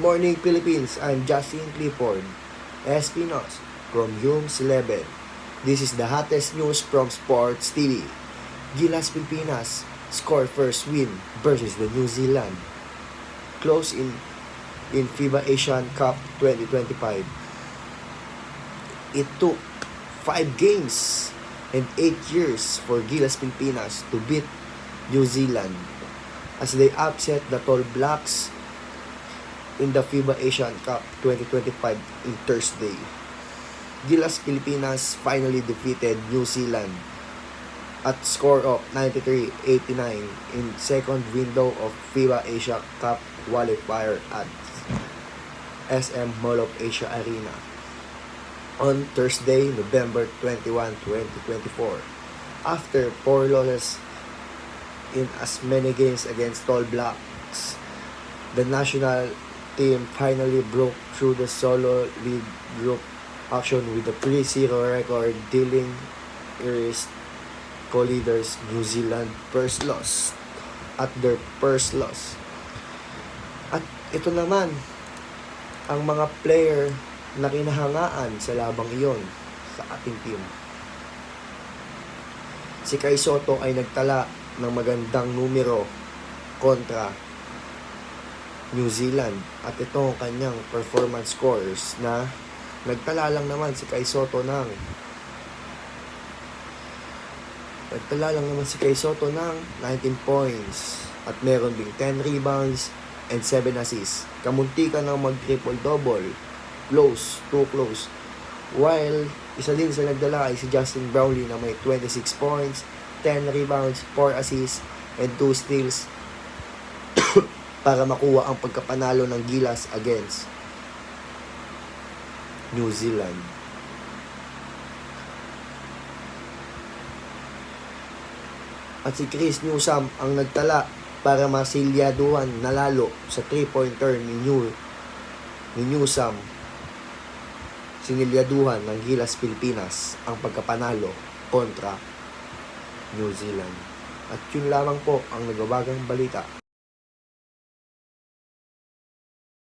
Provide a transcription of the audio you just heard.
morning, Philippines. I'm Justin Clifford, Espinos from Humes 11. This is the hottest news from Sports TV. Gilas Pilipinas score first win versus the New Zealand. Close in FIBA Asian Cup 2025. It took 5 games and 8 years for Gilas Pilipinas to beat New Zealand as they upset the Tall Blacks in the FIBA Asian Cup 2025 in Thursday. Gilas Pilipinas finally defeated New Zealand at score of 93-89 in second window of FIBA Asia Cup qualifier at SM Mall of Asia Arena on Thursday, November 21, 2024. After 4 losses in as many games against Tall Blacks, the national team finally broke through the solo league group action with a 3-0 record, dealing Irish co-leaders New Zealand their first loss. At ito naman ang mga player na kinahangaan sa labang iyon sa ating team. Si Kai Sotto ay nagtala ng magandang numero kontra New Zealand at ito ang kanyang performance scores na nagtala lang naman si Kai Sotto ng 19 points at meron ding 10 rebounds and 7 assists. Kamuntikan ng mag-triple-double, too close. While isa din sa nagdala ay si Justin Brownlee na may 26 points, 10 rebounds, 4 assists, and 2 steals para makuha ang pagkapanalo ng Gilas against New Zealand. At si Chris Newsome ang nagtala para masilyaduhan na lalo sa 3-pointer ni Newsome. Sinilyaduhan ng Gilas Pilipinas ang pagkapanalo kontra New Zealand. At yun lamang po ang nagbabagang balita.